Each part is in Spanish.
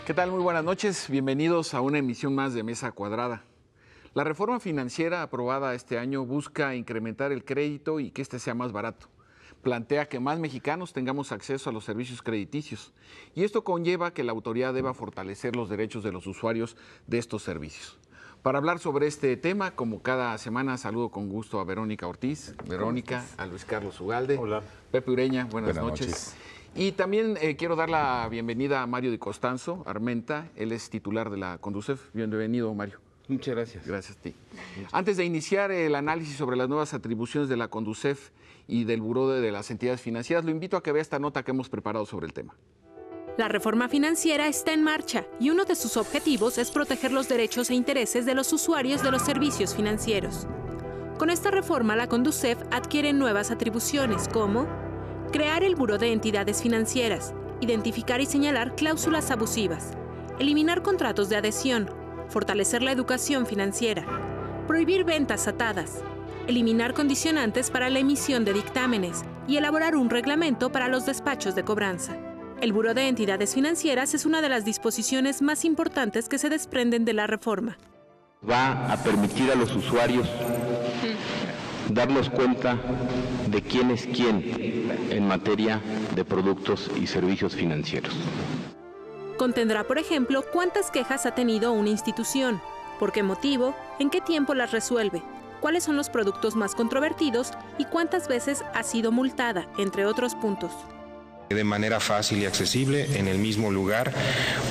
¿Qué tal? Muy buenas noches. Bienvenidos a una emisión más de Mesa Cuadrada. La reforma financiera aprobada este año busca incrementar el crédito y que este sea más barato. Plantea que más mexicanos tengamos acceso a los servicios crediticios y esto conlleva que la autoridad deba fortalecer los derechos de los usuarios de estos servicios. Para hablar sobre este tema, como cada semana, saludo con gusto a Verónica Ortiz, a Luis Carlos Ugalde, Hola. Pepe Ureña, buenas noches. Y también quiero dar la bienvenida a Mario Di Costanzo Armenta, él es titular de la Conducef. Bienvenido, Mario. Muchas gracias. Gracias a ti. Antes de iniciar el análisis sobre las nuevas atribuciones de la Conducef y del Buró de las Entidades Financieras, lo invito a que vea esta nota que hemos preparado sobre el tema. La reforma financiera está en marcha y uno de sus objetivos es proteger los derechos e intereses de los usuarios de los servicios financieros. Con esta reforma, la Conducef adquiere nuevas atribuciones como crear el Buró de Entidades Financieras, identificar y señalar cláusulas abusivas, eliminar contratos de adhesión, fortalecer la educación financiera, prohibir ventas atadas, eliminar condicionantes para la emisión de dictámenes y elaborar un reglamento para los despachos de cobranza. El Buró de Entidades Financieras es una de las disposiciones más importantes que se desprenden de la reforma. Va a permitir a los usuarios darnos cuenta de quién es quién en materia de productos y servicios financieros. Contendrá, por ejemplo, cuántas quejas ha tenido una institución, por qué motivo, en qué tiempo las resuelve, cuáles son los productos más controvertidos y cuántas veces ha sido multada, entre otros puntos. De manera fácil y accesible, en el mismo lugar,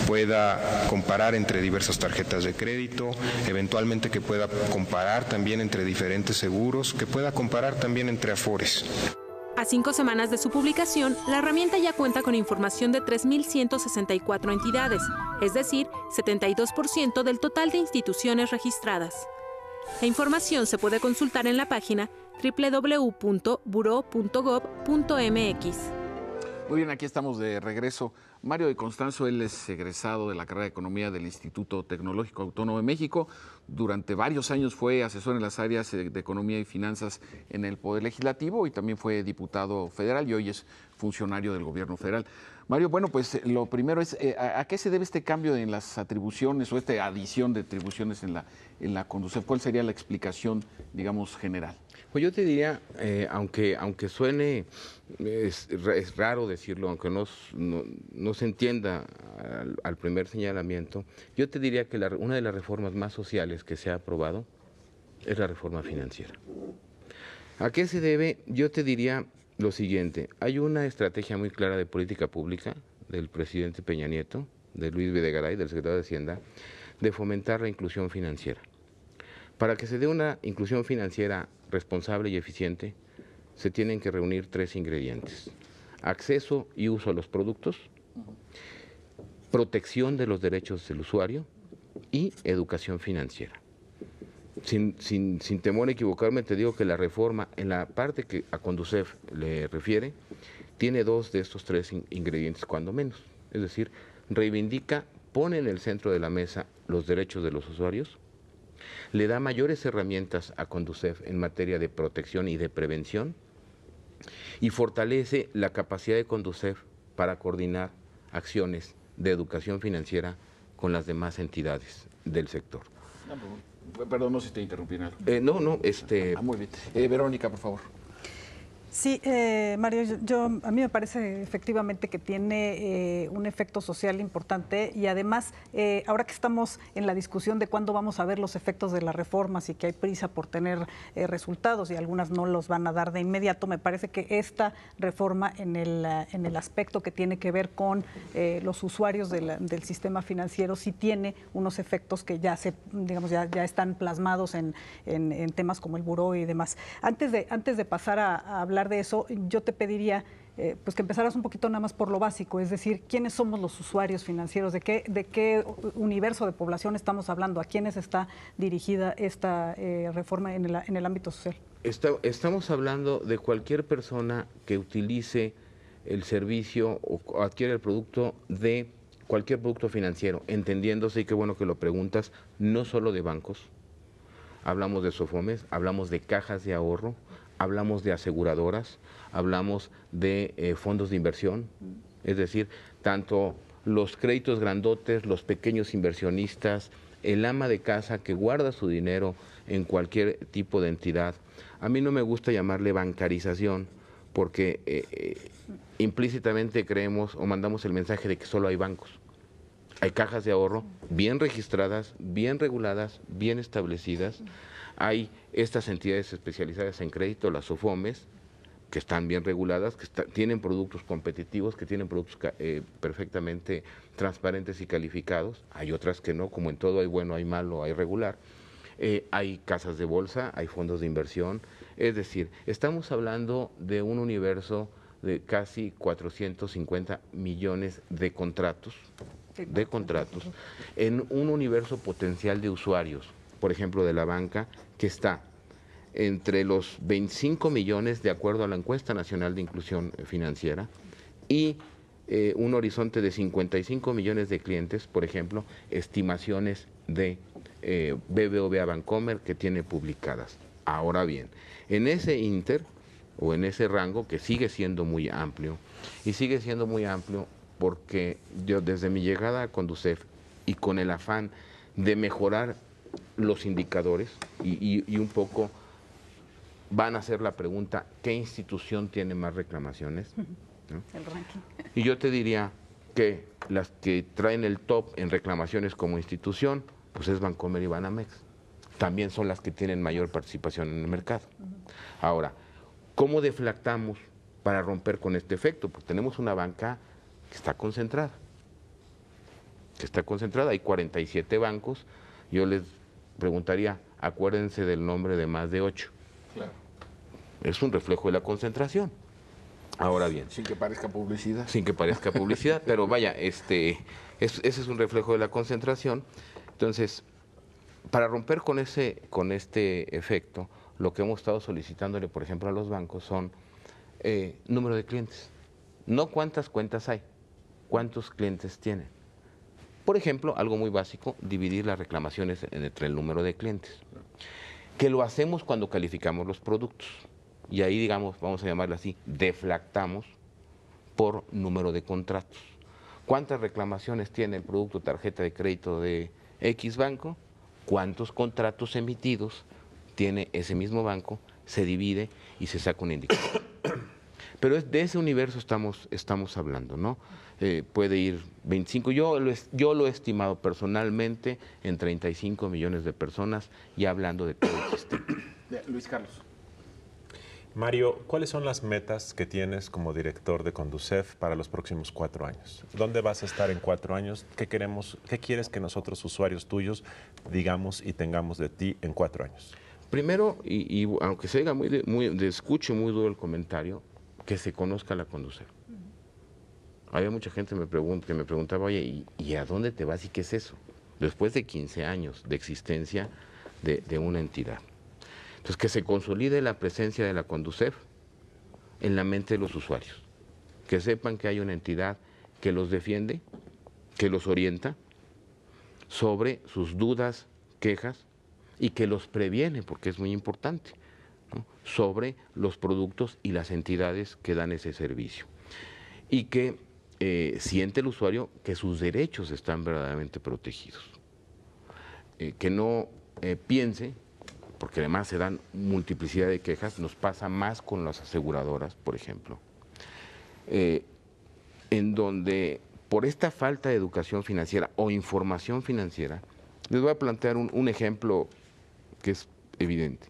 pueda comparar entre diversas tarjetas de crédito, eventualmente que pueda comparar también entre diferentes seguros, que pueda comparar también entre afores. A 5 semanas de su publicación, la herramienta ya cuenta con información de 3.164 entidades, es decir, 72% del total de instituciones registradas. La información se puede consultar en la página www.buro.gov.mx. Muy bien, aquí estamos de regreso. Mario Di Costanzo, él es egresado de la carrera de Economía del Instituto Tecnológico Autónomo de México. Durante varios años fue asesor en las áreas de Economía y Finanzas en el Poder Legislativo y también fue diputado federal y hoy es funcionario del Gobierno federal. Mario, bueno, pues lo primero es, ¿a qué se debe este cambio en las atribuciones o esta adición de atribuciones en la Conducef? ¿Cuál sería la explicación, digamos, general? Pues yo te diría, aunque suene, es raro decirlo, aunque no se entienda al primer señalamiento, yo te diría que una de las reformas más sociales que se ha aprobado es la reforma financiera. ¿A qué se debe? Yo te diría lo siguiente: hay una estrategia muy clara de política pública del presidente Peña Nieto, de Luis Videgaray, del secretario de Hacienda, de fomentar la inclusión financiera. Para que se dé una inclusión financiera responsable y eficiente, se tienen que reunir 3 ingredientes: acceso y uso a los productos, protección de los derechos del usuario y educación financiera. Sin temor a equivocarme, te digo que la reforma, en la parte que a Conducef le refiere, tiene 2 de estos 3 ingredientes, cuando menos. Es decir, reivindica, pone en el centro de la mesa los derechos de los usuarios, le da mayores herramientas a Conducef en materia de protección y de prevención y fortalece la capacidad de Conducef para coordinar acciones de educación financiera con las demás entidades del sector. Perdón, no sé si te interrumpí en algo. Muy bien. Verónica, por favor. Sí, Mario, a mí me parece efectivamente que tiene un efecto social importante y además, ahora que estamos en la discusión de cuándo vamos a ver los efectos de las reformas y que hay prisa por tener resultados y algunas no los van a dar de inmediato, me parece que esta reforma en el aspecto que tiene que ver con los usuarios del sistema financiero sí tiene unos efectos que ya ya están plasmados en temas como el buró y demás. Antes de pasar a hablar de eso, yo te pediría pues que empezaras un poquito nada más por lo básico, es decir, ¿quiénes somos los usuarios financieros? ¿De qué universo de población estamos hablando? ¿A quiénes está dirigida esta reforma en el ámbito social? Estamos hablando de cualquier persona que utilice el servicio o adquiere el producto de cualquier producto financiero, entendiéndose, y qué bueno que lo preguntas, no solo de bancos, hablamos de SOFOMES, hablamos de cajas de ahorro, hablamos de aseguradoras, hablamos de fondos de inversión, es decir, tanto los créditos grandotes, los pequeños inversionistas, el ama de casa que guarda su dinero en cualquier tipo de entidad. A mí no me gusta llamarle bancarización porque implícitamente creemos o mandamos el mensaje de que solo hay bancos. Hay cajas de ahorro bien registradas, bien reguladas, bien establecidas. Hay estas entidades especializadas en crédito, las SOFOMES, que están bien reguladas, que tienen productos competitivos, que tienen productos perfectamente transparentes y calificados. Hay otras que no, como en todo hay bueno, hay malo, hay regular. Hay casas de bolsa, hay fondos de inversión. Es decir, estamos hablando de un universo de casi 450 millones de contratos, en un universo potencial de usuarios, por ejemplo, de la banca, que está entre los 25 millones de acuerdo a la encuesta nacional de inclusión financiera y un horizonte de 55 millones de clientes, por ejemplo, estimaciones de BBVA Bancomer que tiene publicadas. Ahora bien, en ese inter o en ese rango que sigue siendo muy amplio, y sigue siendo muy amplio porque yo desde mi llegada a Conducef y con el afán de mejorar los indicadores y un poco van a hacer la pregunta, ¿qué institución tiene más reclamaciones? ¿No? El ranking. Y yo te diría que las que traen el top en reclamaciones como institución, pues es Bancomer y Banamex. También son las que tienen mayor participación en el mercado. Ahora, ¿cómo deflactamos para romper con este efecto? Porque tenemos una banca que está concentrada. Hay 47 bancos. Yo les preguntaría, acuérdense del nombre de más de 8. Claro. Es un reflejo de la concentración. Ahora bien. Sin que parezca publicidad. Sin que parezca publicidad, pero vaya, ese es un reflejo de la concentración. Entonces, para romper con este efecto, lo que hemos estado solicitándole, por ejemplo, a los bancos son número de clientes. No cuántas cuentas hay, cuántos clientes tienen. Por ejemplo, algo muy básico, dividir las reclamaciones entre el número de clientes. Que lo hacemos cuando calificamos los productos. Y ahí, digamos, vamos a llamarlo así, deflactamos por número de contratos. ¿Cuántas reclamaciones tiene el producto tarjeta de crédito de X banco? ¿Cuántos contratos emitidos tiene ese mismo banco? Se divide y se saca un indicador. Pero de ese universo estamos hablando, ¿no? Puede ir 25, yo lo he estimado personalmente en 35 millones de personas, ya hablando de todo el sistema. Luis Carlos. Mario, ¿cuáles son las metas que tienes como director de Conducef para los próximos 4 años? ¿Dónde vas a estar en 4 años? ¿Qué quieres que nosotros, usuarios tuyos, digamos y tengamos de ti en 4 años? Primero, y aunque se diga escuche muy duro el comentario, que se conozca la Conducef. Había mucha gente que me preguntaba, oye, ¿y a dónde te vas y qué es eso? Después de 15 años de existencia de una entidad. Entonces, que se consolide la presencia de la Conducef en la mente de los usuarios. Que sepan que hay una entidad que los defiende, que los orienta sobre sus dudas, quejas, y que los previene, porque es muy importante, ¿no?, sobre los productos y las entidades que dan ese servicio. Y que siente el usuario que sus derechos están verdaderamente protegidos. Que no piense, porque además se dan multiplicidad de quejas, nos pasa más con las aseguradoras, por ejemplo, en donde por esta falta de educación financiera o información financiera, les voy a plantear un ejemplo que es evidente.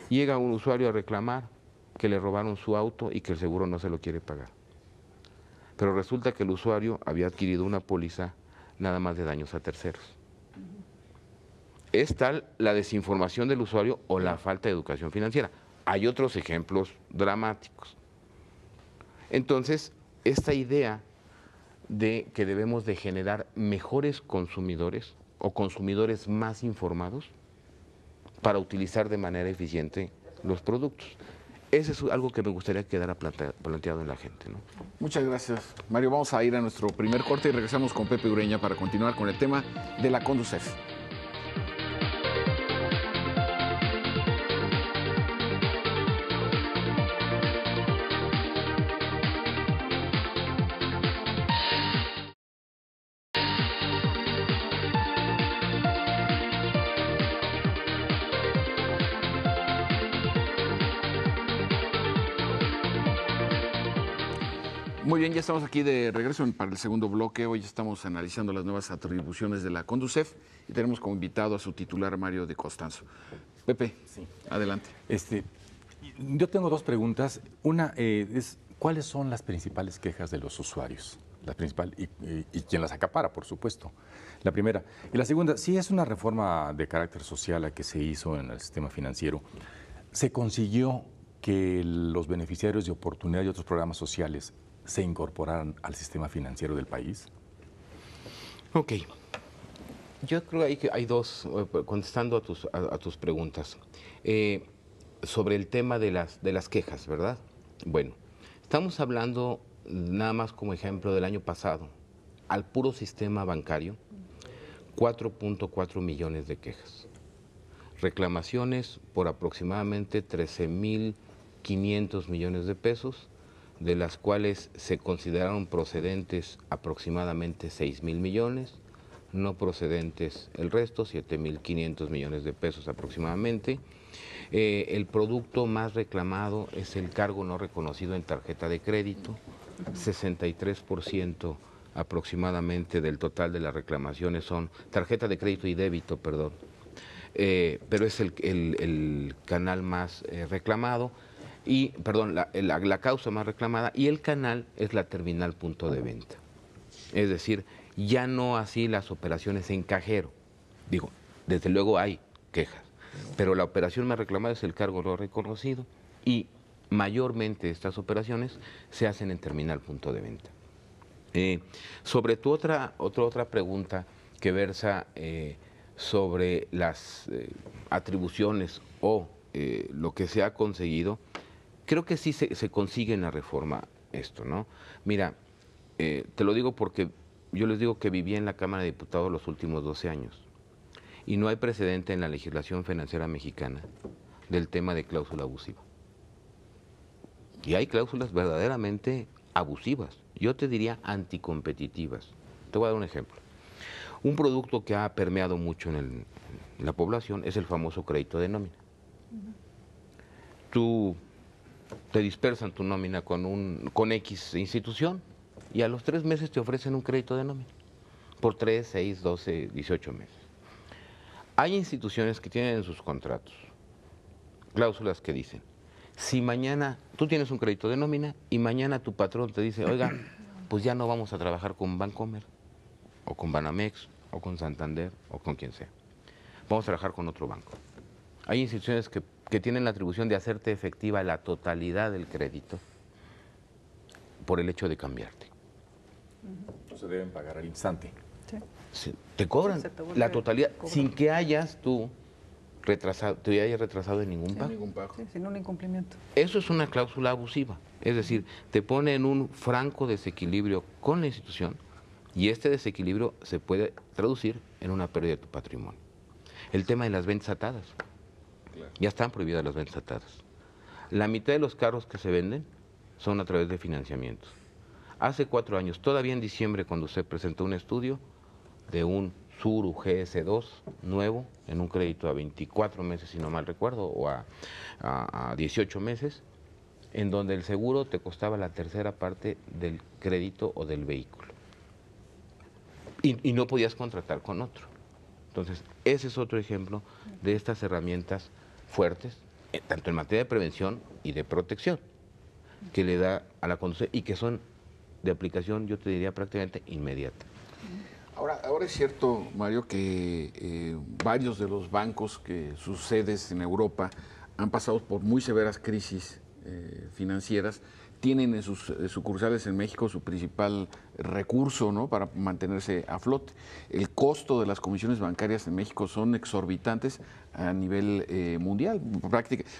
Llega un usuario a reclamar que le robaron su auto y que el seguro no se lo quiere pagar. Pero resulta que el usuario había adquirido una póliza nada más de daños a terceros. Es tal la desinformación del usuario o la falta de educación financiera. Hay otros ejemplos dramáticos. Entonces, esta idea de que debemos de generar mejores consumidores o consumidores más informados para utilizar de manera eficiente los productos. Ese es algo que me gustaría que quedara planteado en la gente, ¿no? Muchas gracias, Mario. Vamos a ir a nuestro primer corte y regresamos con Pepe Ureña para continuar con el tema de la Conducef. Muy bien, ya estamos aquí de regreso para el segundo bloque. Hoy estamos analizando las nuevas atribuciones de la Conducef y tenemos como invitado a su titular, Mario de Costanzo. Pepe, sí, adelante. Yo tengo dos preguntas. Una es, ¿cuáles son las principales quejas de los usuarios? La principal, y quién las acapara, por supuesto. La primera. Y la segunda, si es una reforma de carácter social la que se hizo en el sistema financiero, ¿se consiguió que los beneficiarios de oportunidad y otros programas sociales se incorporaran al sistema financiero del país? Ok. Yo creo que hay dos, contestando a tus preguntas. Sobre el tema de las quejas, ¿verdad? Bueno, estamos hablando nada más como ejemplo del año pasado, al puro sistema bancario, 4.4 millones de quejas. Reclamaciones por aproximadamente 13.500 millones de pesos, de las cuales se consideraron procedentes aproximadamente 6.000 millones, no procedentes el resto, 7.500 millones de pesos aproximadamente. El producto más reclamado es el cargo no reconocido en tarjeta de crédito, 63% aproximadamente del total de las reclamaciones son tarjeta de crédito y débito, perdón, pero es el canal más reclamado. Y, perdón, la causa más reclamada, y el canal es la terminal punto de venta. Es decir, ya no así las operaciones en cajero. Digo, desde luego hay quejas, pero la operación más reclamada es el cargo no reconocido y mayormente estas operaciones se hacen en terminal punto de venta. Sobre tu otra pregunta que versa sobre las atribuciones o lo que se ha conseguido, creo que sí se consigue en la reforma esto, ¿no? Mira, te lo digo porque yo les digo que viví en la Cámara de Diputados los últimos 12 años y no hay precedente en la legislación financiera mexicana del tema de cláusula abusiva. Y hay cláusulas verdaderamente abusivas, yo te diría anticompetitivas. Te voy a dar un ejemplo. Un producto que ha permeado mucho en la población es el famoso crédito de nómina. Tú te dispersan tu nómina con X institución y a los 3 meses te ofrecen un crédito de nómina por 3, 6, 12, 18 meses. Hay instituciones que tienen en sus contratos cláusulas que dicen, si mañana tú tienes un crédito de nómina y mañana tu patrón te dice, oiga, pues ya no vamos a trabajar con Bancomer o con Banamex o con Santander o con quien sea, vamos a trabajar con otro banco. Hay instituciones que tienen la atribución de hacerte efectiva la totalidad del crédito por el hecho de cambiarte. Se deben pagar al instante. Sí. Te cobran la totalidad sin que hayas tú te hayas retrasado en ningún pago. Sí, sin un incumplimiento. Eso es una cláusula abusiva. Es decir, te pone en un franco desequilibrio con la institución y este desequilibrio se puede traducir en una pérdida de tu patrimonio. El tema de las ventas atadas. Ya están prohibidas las ventas atadas. La mitad de los carros que se venden son a través de financiamientos. Hace 4 años, todavía en diciembre, cuando se presentó un estudio de un Tsuru GS2 nuevo, en un crédito a 24 meses, si no mal recuerdo, o a 18 meses, en donde el seguro te costaba la tercera parte del crédito o del vehículo. Y no podías contratar con otro. Entonces, ese es otro ejemplo de estas herramientas fuertes, tanto en materia de prevención y de protección, que le da a la Conducef y que son de aplicación, yo te diría, prácticamente inmediata. Ahora es cierto, Mario, que varios de los bancos que sus sedes en Europa han pasado por muy severas crisis financieras tienen en sus sucursales en México su principal recurso, ¿no?, para mantenerse a flote. El costo de las comisiones bancarias en México son exorbitantes a nivel mundial.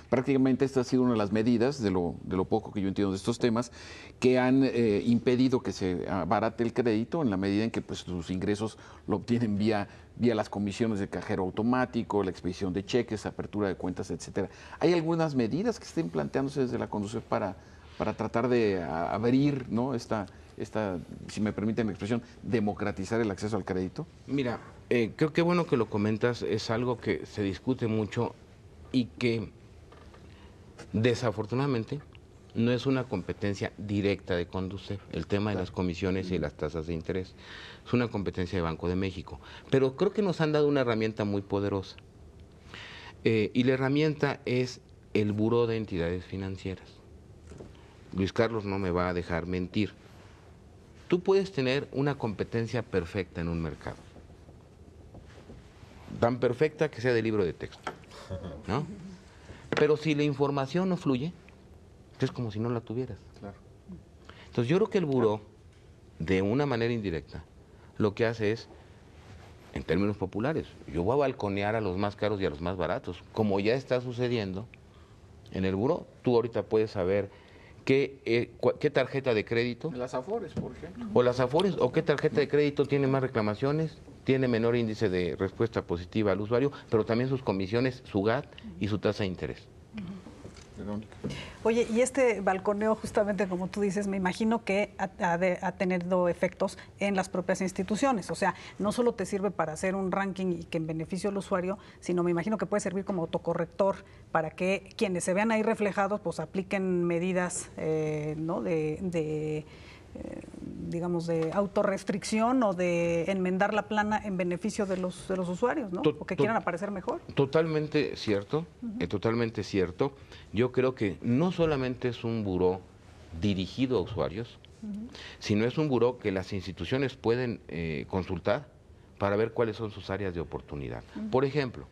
Prácticamente esta ha sido una de las medidas, de lo poco que yo entiendo de estos temas, que han impedido que se abarate el crédito en la medida en que pues, sus ingresos lo obtienen vía las comisiones de cajero automático, la expedición de cheques, apertura de cuentas, etcétera. ¿Hay algunas medidas que estén planteándose desde la Conducef para tratar de abrir, ¿no?, esta, si me permiten la expresión, democratizar el acceso al crédito? Mira, creo que bueno que lo comentas, es algo que se discute mucho y que desafortunadamente no es una competencia directa de Conducef, el tema de las comisiones y las tasas de interés. Es una competencia de Banco de México. Pero creo que nos han dado una herramienta muy poderosa. Y la herramienta es el Buró de Entidades Financieras. Luis Carlos no me va a dejar mentir. Tú puedes tener una competencia perfecta en un mercado. Tan perfecta que sea de libro de texto, ¿no? Pero si la información no fluye, es como si no la tuvieras. Claro. Entonces yo creo que el buró, de una manera indirecta, lo que hace es, en términos populares, yo voy a balconear a los más caros y a los más baratos, como ya está sucediendo en el buró. Tú ahorita puedes saber qué tarjeta de crédito. Las Afores, por ejemplo. O las Afores, o qué tarjeta de crédito tiene más reclamaciones, tiene menor índice de respuesta positiva al usuario, pero también sus comisiones, su GAT y su tasa de interés. Verónica. Oye, y este balconeo, justamente como tú dices, me imagino que ha tenido efectos en las propias instituciones. O sea, no solo te sirve para hacer un ranking y que en beneficio al usuario, sino me imagino que puede servir como autocorrector para que quienes se vean ahí reflejados, pues apliquen medidas, ¿no?, digamos, de autorrestricción o de enmendar la plana en beneficio de los usuarios, ¿no? O que quieran aparecer mejor. Totalmente cierto, totalmente cierto. Yo creo que no solamente es un buró dirigido a usuarios, sino es un buró que las instituciones pueden consultar para ver cuáles son sus áreas de oportunidad. Por ejemplo,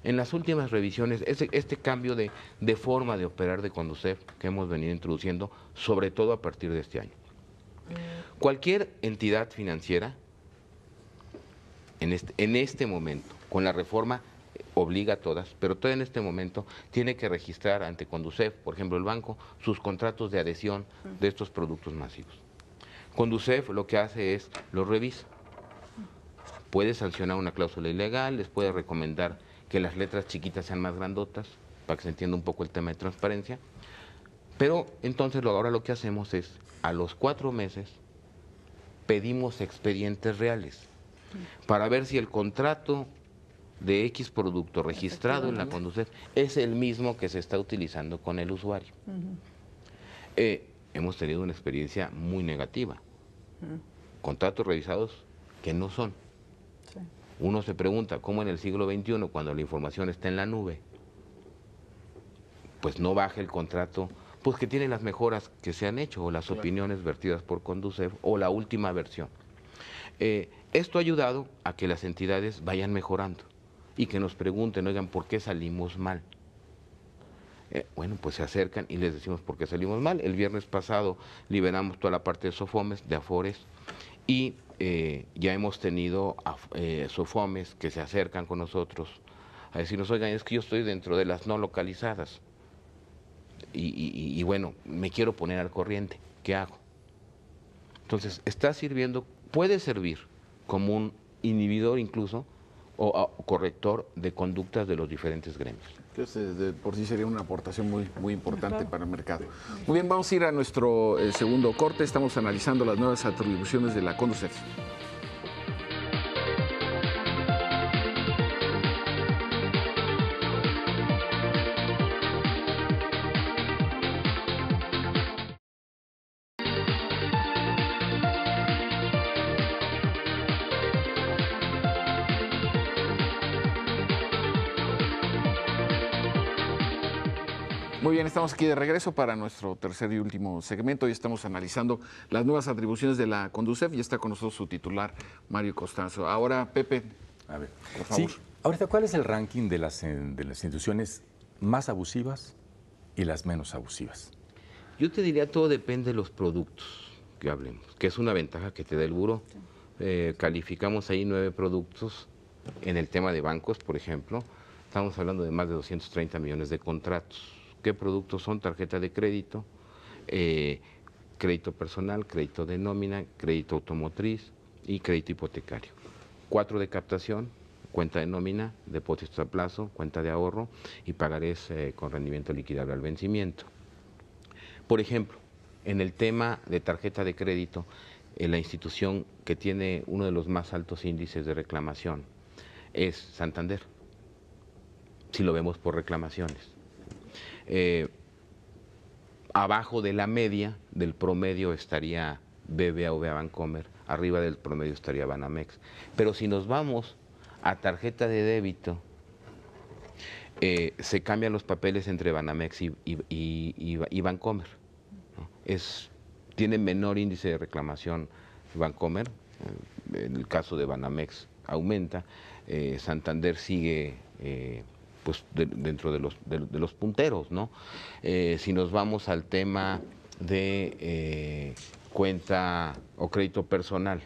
en las últimas revisiones, este cambio de forma de operar de Conducef que hemos venido introduciendo, sobre todo a partir de este año. Cualquier entidad financiera, en este momento, con la reforma obliga a todas, pero todavía en este momento tiene que registrar ante Conducef, por ejemplo el banco, sus contratos de adhesión de estos productos masivos. Conducef lo que hace es, los revisa. Puede sancionar una cláusula ilegal, les puede recomendar que las letras chiquitas sean más grandotas, para que se entienda un poco el tema de transparencia. Pero entonces ahora lo que hacemos es, a los 4 meses, pedimos expedientes reales para ver si el contrato de X producto registrado en la Conducef es el mismo que se está utilizando con el usuario. Hemos tenido una experiencia muy negativa. Contratos revisados que no son. Sí. Uno se pregunta, ¿cómo en el siglo XXI, cuando la información está en la nube, pues no baja el contrato? Pues que tiene las mejoras que se han hecho, o las opiniones vertidas por Conducef, o la última versión. Esto ha ayudado a que las entidades vayan mejorando y que nos pregunten, oigan, ¿por qué salimos mal? Bueno, pues se acercan y les decimos por qué salimos mal. El viernes pasado liberamos toda la parte de SOFOMES, de Afores, y ya hemos tenido SOFOMES que se acercan con nosotros a decirnos, oigan, es que yo estoy dentro de las no localizadas. Y bueno, me quiero poner al corriente, ¿qué hago? Entonces, está sirviendo, puede servir como un inhibidor incluso, o corrector de conductas de los diferentes gremios. Entonces, por sí sería una aportación muy importante para el mercado. Muy bien, vamos a ir a nuestro segundo corte. Estamos analizando las nuevas atribuciones de la Conducef. Muy bien, estamos aquí de regreso para nuestro tercer y último segmento. Hoy estamos analizando las nuevas atribuciones de la Conducef y está con nosotros su titular, Mario Costanzo. Ahora, Pepe, a ver, por favor. Sí, ahorita, ¿cuál es el ranking de las instituciones más abusivas y las menos abusivas? Yo te diría, todo depende de los productos que hablemos, que es una ventaja que te da el buró. Calificamos ahí 9 productos en el tema de bancos, por ejemplo. Estamos hablando de más de 230 millones de contratos. ¿Qué productos son? Tarjeta de crédito, crédito personal, crédito de nómina, crédito automotriz y crédito hipotecario. 4 de captación, cuenta de nómina, depósitos a plazo, cuenta de ahorro y pagarés con rendimiento liquidable al vencimiento. Por ejemplo, en el tema de tarjeta de crédito, la institución que tiene uno de los más altos índices de reclamación es Santander, si lo vemos por reclamaciones. Abajo de la media, del promedio, estaría BBVA Bancomer, arriba del promedio estaría Banamex. Pero si nos vamos a tarjeta de débito, se cambian los papeles entre Banamex y Bancomer, ¿no? Tiene menor índice de reclamación Bancomer, en el caso de Banamex aumenta, Santander sigue pues dentro de los punteros, ¿no? Si nos vamos al tema de cuenta o crédito personal,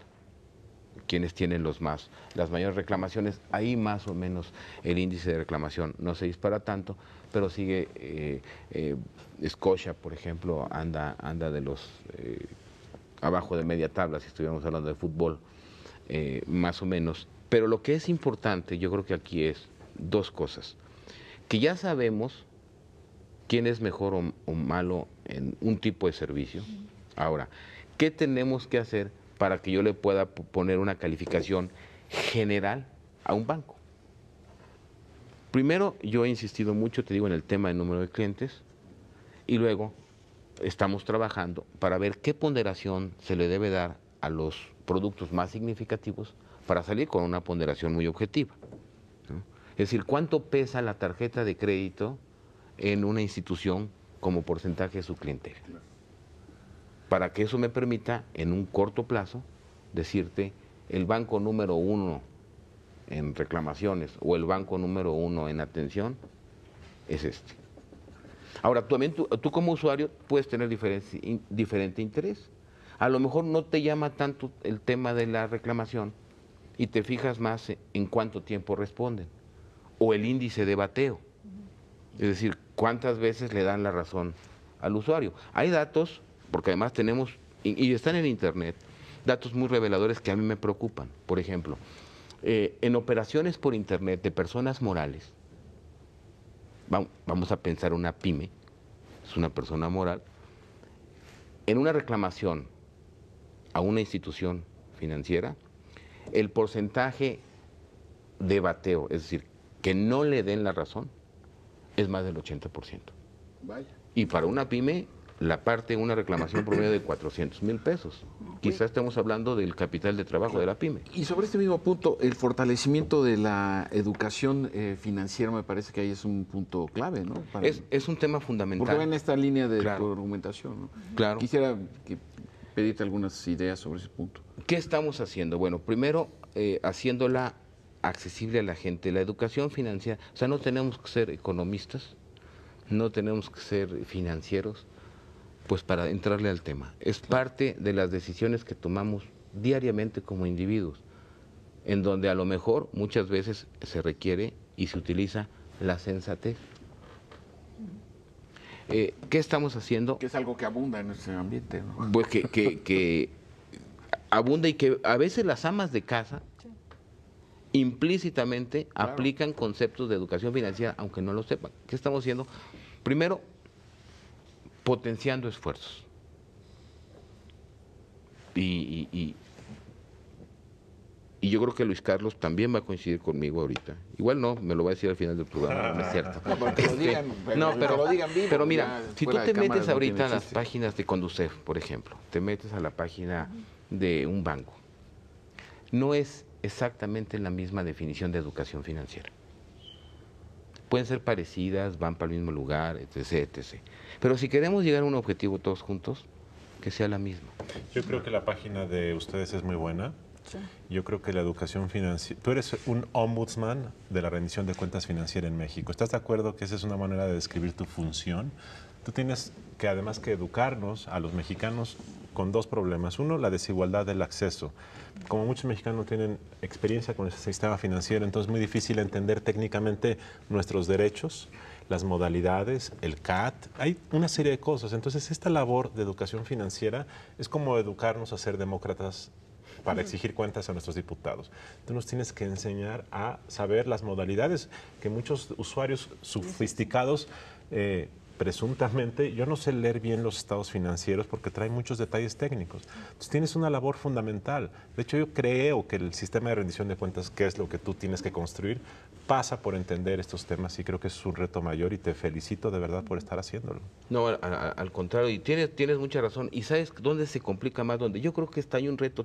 quienes tienen las mayores reclamaciones, ahí más o menos el índice de reclamación no se dispara tanto, pero sigue Scotia, por ejemplo, anda de los abajo de media tabla, si estuviéramos hablando de fútbol, más o menos. Pero lo que es importante, yo creo que aquí es 2 cosas, que ya sabemos quién es mejor o malo en un tipo de servicio. Ahora, ¿qué tenemos que hacer para que yo le pueda poner una calificación general a un banco? Primero, yo he insistido mucho, te digo, en el tema del número de clientes, y luego estamos trabajando para ver qué ponderación se le debe dar a los productos más significativos para salir con una ponderación muy objetiva, ¿no? Es decir, ¿cuánto pesa la tarjeta de crédito en una institución como porcentaje de su clientela? Para que eso me permita, en un corto plazo, decirte el banco número 1 en reclamaciones o el banco número 1 en atención es este. Ahora, tú como usuario puedes tener diferente interés. A lo mejor no te llama tanto el tema de la reclamación y te fijas más en cuánto tiempo responden o el índice de bateo. Es decir, cuántas veces le dan la razón al usuario. Hay datos, porque además tenemos, y están en internet, datos muy reveladores que a mí me preocupan. Por ejemplo, en operaciones por internet de personas morales, vamos a pensar una pyme, es una persona moral, en una reclamación a una institución financiera, el porcentaje de bateo, es decir, que no le den la razón, es más del 80%. Vaya. Y para una pyme, la parte, una reclamación promedio de 400,000 pesos. Quizás estemos hablando del capital de trabajo de la pyme. Y sobre este mismo punto, el fortalecimiento de la educación financiera me parece que ahí es un punto clave, ¿no? Es un tema fundamental. Porque va en esta línea de Claro. tu argumentación, ¿no? Claro. Quisiera pedirte algunas ideas sobre ese punto. ¿Qué estamos haciendo? Bueno, primero, haciéndola accesible a la gente. La educación financiera, o sea, no tenemos que ser economistas, no tenemos que ser financieros, pues para entrarle al tema. Es parte de las decisiones que tomamos diariamente como individuos, en donde a lo mejor muchas veces se requiere y se utiliza la sensatez. ¿Qué estamos haciendo? Que es algo que abunda en ese ambiente, ¿no? Pues que abunda y que a veces las amas de casa implícitamente aplican conceptos de educación financiera, aunque no lo sepan. ¿Qué estamos haciendo? Primero, potenciando esfuerzos. Y yo creo que Luis Carlos también va a coincidir conmigo ahorita. Igual no, me lo va a decir al final del programa, no es cierto. No, pero que lo digan, vivo, pero mira, ya si tú fuera te de cámara metes no ahorita tiene a las chiste. páginas de Conducef, por ejemplo, te metes a la página de un banco, no es exactamente la misma definición de educación financiera. Pueden ser parecidas, van para el mismo lugar, etc., etc. Pero si queremos llegar a un objetivo todos juntos, que sea la misma. Yo creo que la página de ustedes es muy buena. Sí. Yo creo que la educación financiera... Tú eres un ombudsman de la rendición de cuentas financieras en México. ¿Estás de acuerdo que esa es una manera de describir tu función? tú tienes que además que educarnos a los mexicanos con dos problemas. Uno, la desigualdad del acceso. Como muchos mexicanos no tienen experiencia con el sistema financiero, entonces es muy difícil entender técnicamente nuestros derechos, las modalidades, el CAT, hay una serie de cosas. Entonces esta labor de educación financiera es como educarnos a ser demócratas para exigir cuentas a nuestros diputados. Tú nos tienes que enseñar a saber las modalidades que muchos usuarios sofisticados presuntamente, yo no sé leer bien los estados financieros porque traen muchos detalles técnicos. Entonces tienes una labor fundamental. De hecho, yo creo que el sistema de rendición de cuentas, que es lo que tú tienes que construir, pasa por entender estos temas y creo que es un reto mayor y te felicito de verdad por estar haciéndolo. No, al contrario, y tienes mucha razón. ¿Y sabes dónde se complica más? Donde yo creo que está hay un reto,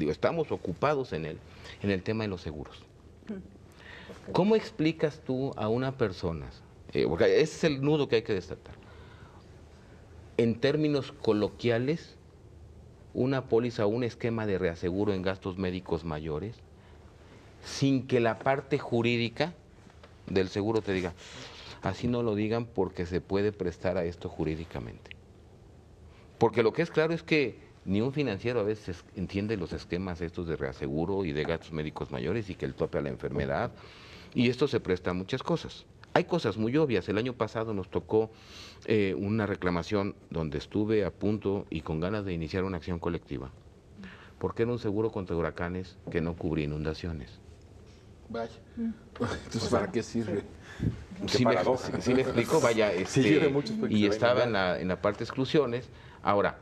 estamos ocupados en el tema de los seguros. ¿Cómo explicas tú a una persona? Porque ese es el nudo que hay que desatar. En términos coloquiales, una póliza o un esquema de reaseguro en gastos médicos mayores, sin que la parte jurídica del seguro te diga, así no lo digan porque se puede prestar a esto jurídicamente. Porque lo que es claro es que ni un financiero a veces entiende los esquemas estos de reaseguro y de gastos médicos mayores y que el tope a la enfermedad, y esto se presta a muchas cosas. Hay cosas muy obvias. El año pasado nos tocó una reclamación donde estuve a punto y con ganas de iniciar una acción colectiva, porque era un seguro contra huracanes que no cubría inundaciones. Vaya. Entonces, ¿para qué sirve? Sí me explico, vaya, y estaba en la parte de exclusiones. Ahora,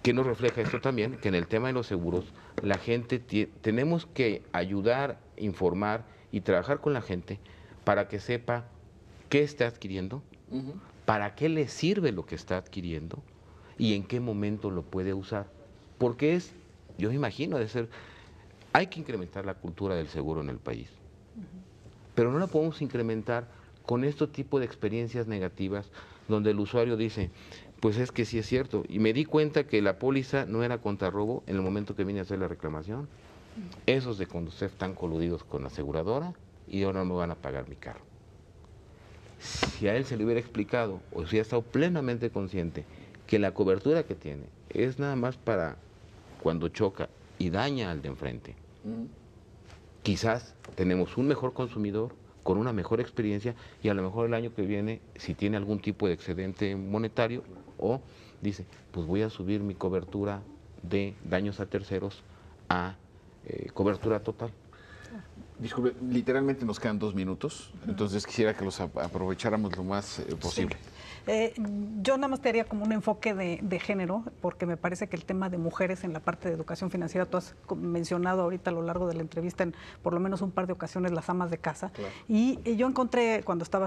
¿qué nos refleja esto también? Que en el tema de los seguros, la gente tenemos que ayudar, informar y trabajar con la gente para que sepa qué está adquiriendo, para qué le sirve lo que está adquiriendo y en qué momento lo puede usar. Porque yo me imagino, hay que incrementar la cultura del seguro en el país, pero no la podemos incrementar con este tipo de experiencias negativas donde el usuario dice, pues es que sí es cierto, y me di cuenta que la póliza no era contra robo en el momento que vine a hacer la reclamación. Esos de Conducef están coludidos con la aseguradora y ahora no me van a pagar mi carro. Si a él se le hubiera explicado o si ha estado plenamente consciente que la cobertura que tiene es nada más para cuando choca y daña al de enfrente, quizás tenemos un mejor consumidor con una mejor experiencia y a lo mejor el año que viene, si tiene algún tipo de excedente monetario o dice, pues voy a subir mi cobertura de daños a terceros a cobertura total. Disculpe, literalmente nos quedan 2 minutos, entonces quisiera que los aprovecháramos lo más posible. Sí. Yo nada más te haría como un enfoque de género, porque me parece que el tema de mujeres en la parte de educación financiera, tú has mencionado ahorita a lo largo de la entrevista en por lo menos un par de ocasiones las amas de casa. Claro. Y yo encontré, cuando estaba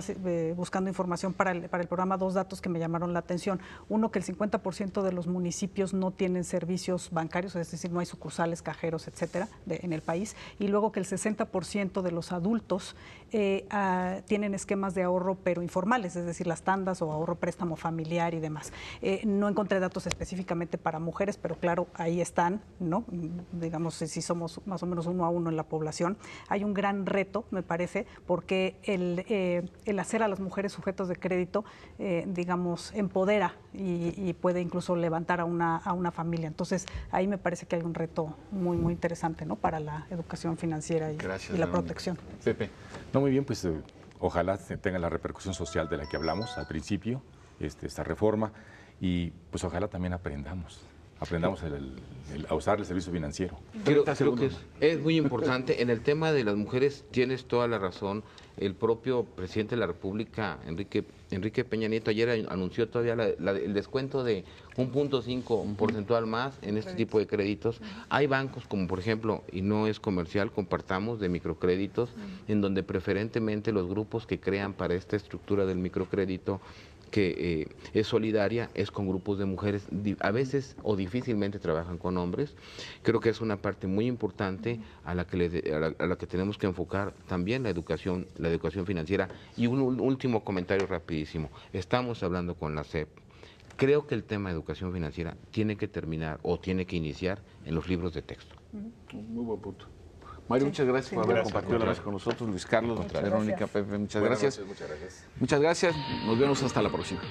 buscando información para el programa, 2 datos que me llamaron la atención. Uno, que el 50% de los municipios no tienen servicios bancarios, es decir, no hay sucursales, cajeros, etcétera, en el país. Y luego que el 60% de los adultos tienen esquemas de ahorro, pero informales, es decir, las tandas o ahorro préstamo familiar y demás. No encontré datos específicamente para mujeres, pero claro, ahí están, ¿no? Digamos, si somos más o menos 1 a 1 en la población. Hay un gran reto, me parece, porque el hacer a las mujeres sujetos de crédito, digamos, empodera y puede incluso levantar a una familia. Entonces, ahí me parece que hay un reto muy, muy interesante, ¿no? Para la educación financiera y la protección. Pepe. No, muy bien, pues ojalá tenga la repercusión social de la que hablamos al principio, esta reforma, y pues ojalá también aprendamos a usar el servicio financiero. Creo que es muy importante. En el tema de las mujeres tienes toda la razón. El propio presidente de la República, Enrique Peña Nieto, ayer anunció todavía el descuento de 1.5 porcentual más en este tipo de créditos. Hay bancos como por ejemplo, y no es comercial, compartamos, de microcréditos, en donde preferentemente los grupos que crean para esta estructura del microcrédito que es solidaria, es con grupos de mujeres, a veces o difícilmente trabajan con hombres. Creo que es una parte muy importante a la que tenemos que enfocar también la educación financiera. Y un último comentario rapidísimo. Estamos hablando con la SEP. Creo que el tema de educación financiera tiene que terminar o tiene que iniciar en los libros de texto. Muy buen punto. Mario, muchas gracias por haber compartido la mesa con nosotros. Luis Carlos, Verónica, Pepe, muchas gracias. Muchas gracias. Muchas gracias. Nos vemos hasta la próxima.